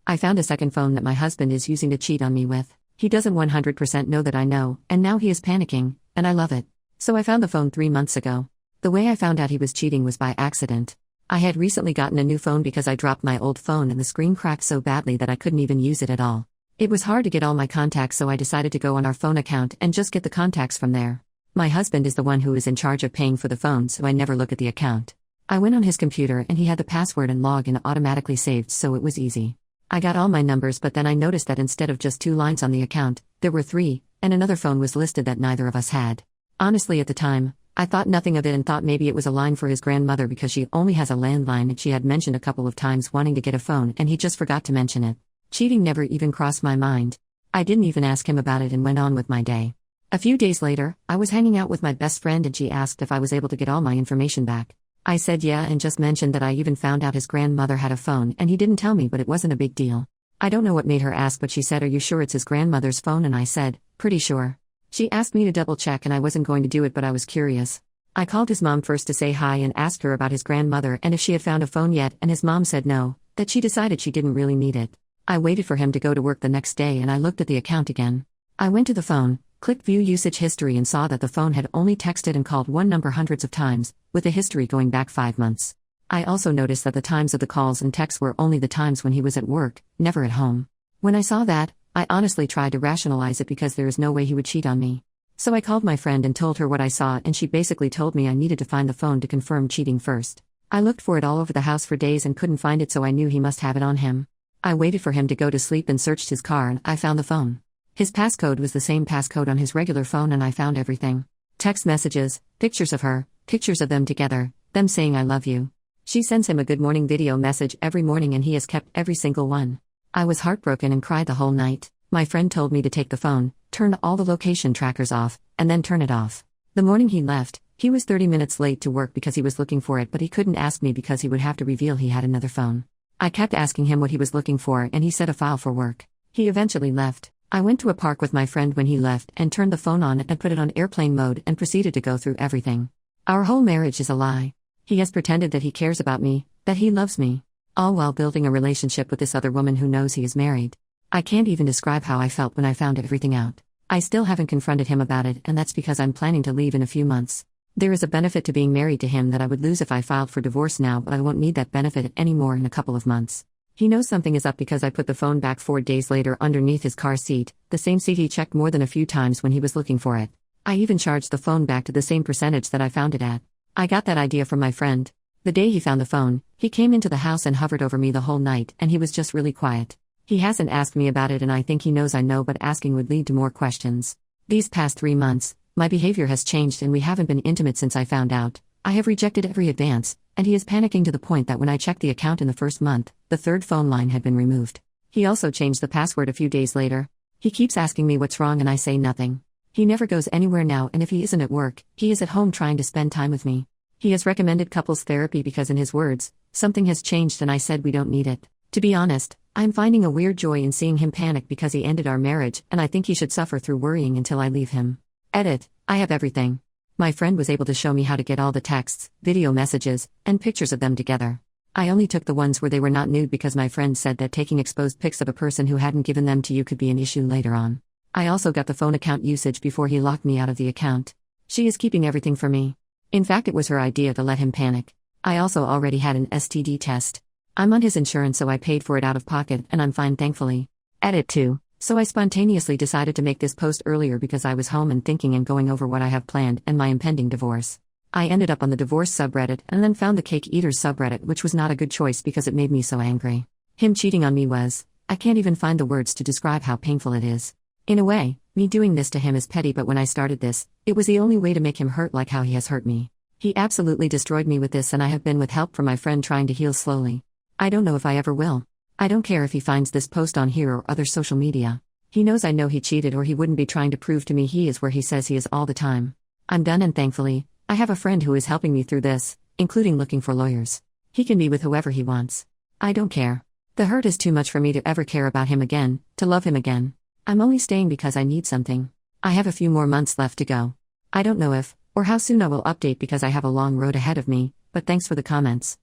I found a second phone that my husband is using to cheat on me with. He doesn't 100% know that I know, and now he is panicking, and I love it. So I found the phone 3 months ago. The way I found out he was cheating was by accident. I had recently gotten a new phone because I dropped my old phone and the screen cracked so badly that I couldn't even use it at all. It was hard to get all my contacts, so I decided to go on our phone account and just get the contacts from there. My husband is the one who is in charge of paying for the phone, so I never look at the account. I went on his computer and he had the password and login automatically saved, so it was easy. I got all my numbers, but then I noticed that instead of just 2 lines on the account, there were 3, and another phone was listed that neither of us had. Honestly, at the time, I thought nothing of it and thought maybe it was a line for his grandmother because she only has a landline and she had mentioned a couple of times wanting to get a phone and he just forgot to mention it. Cheating never even crossed my mind. I didn't even ask him about it and went on with my day. A few days later, I was hanging out with my best friend and she asked if I was able to get all my information back. I said yeah and just mentioned that I even found out his grandmother had a phone and he didn't tell me, but it wasn't a big deal. I don't know what made her ask, but she said, "Are you sure it's his grandmother's phone?" And I said, "Pretty sure." She asked me to double check and I wasn't going to do it, but I was curious. I called his mom first to say hi and asked her about his grandmother and if she had found a phone yet, and his mom said no, that she decided she didn't really need it. I waited for him to go to work the next day and I looked at the account again. I went to the phone, clicked view usage history and saw that the phone had only texted and called one number hundreds of times, with a history going back 5 months. I also noticed that the times of the calls and texts were only the times when he was at work, never at home. When I saw that, I honestly tried to rationalize it because there is no way he would cheat on me. So I called my friend and told her what I saw, and she basically told me I needed to find the phone to confirm cheating first. I looked for it all over the house for days and couldn't find it, so I knew he must have it on him. I waited for him to go to sleep and searched his car and I found the phone. His passcode was the same passcode on his regular phone and I found everything. Text messages, pictures of her, pictures of them together, them saying "I love you." She sends him a good morning video message every morning and he has kept every single one. I was heartbroken and cried the whole night. My friend told me to take the phone, turn all the location trackers off, and then turn it off. The morning he left, he was 30 minutes late to work because he was looking for it, but he couldn't ask me because he would have to reveal he had another phone. I kept asking him what he was looking for and he said a file for work. He eventually left. I went to a park with my friend when he left and turned the phone on and put it on airplane mode and proceeded to go through everything. Our whole marriage is a lie. He has pretended that he cares about me, that he loves me, all while building a relationship with this other woman who knows he is married. I can't even describe how I felt when I found everything out. I still haven't confronted him about it, and that's because I'm planning to leave in a few months. There is a benefit to being married to him that I would lose if I filed for divorce now, but I won't need that benefit anymore in a couple of months. He knows something is up because I put the phone back 4 days later underneath his car seat, the same seat he checked more than a few times when he was looking for it. I even charged the phone back to the same percentage that I found it at. I got that idea from my friend. The day he found the phone, he came into the house and hovered over me the whole night, and he was just really quiet. He hasn't asked me about it and I think he knows I know, but asking would lead to more questions. These past 3 months, my behavior has changed and we haven't been intimate since I found out. I have rejected every advance, and he is panicking to the point that when I checked the account in the first month, the 3rd phone line had been removed. He also changed the password a few days later. He keeps asking me what's wrong and I say nothing. He never goes anywhere now, and if he isn't at work, he is at home trying to spend time with me. He has recommended couples therapy because, in his words, something has changed, and I said we don't need it. To be honest, I'm finding a weird joy in seeing him panic because he ended our marriage, and I think he should suffer through worrying until I leave him. Edit. I have everything. My friend was able to show me how to get all the texts, video messages, and pictures of them together. I only took the ones where they were not nude because my friend said that taking exposed pics of a person who hadn't given them to you could be an issue later on. I also got the phone account usage before he locked me out of the account. She is keeping everything for me. In fact, it was her idea to let him panic. I also already had an STD test. I'm on his insurance, so I paid for it out of pocket, and I'm fine, thankfully. Edit 2. So I spontaneously decided to make this post earlier because I was home and thinking and going over what I have planned and my impending divorce. I ended up on the divorce subreddit and then found the cake eaters subreddit, which was not a good choice because it made me so angry. Him cheating on me was, I can't even find the words to describe how painful it is. In a way, me doing this to him is petty, but when I started this, it was the only way to make him hurt like how he has hurt me. He absolutely destroyed me with this, and I have been with help from my friend trying to heal slowly. I don't know if I ever will. I don't care if he finds this post on here or other social media. He knows I know he cheated, or he wouldn't be trying to prove to me he is where he says he is all the time. I'm done, and thankfully, I have a friend who is helping me through this, including looking for lawyers. He can be with whoever he wants. I don't care. The hurt is too much for me to ever care about him again, to love him again. I'm only staying because I need something. I have a few more months left to go. I don't know if, or how soon I will update because I have a long road ahead of me, but thanks for the comments.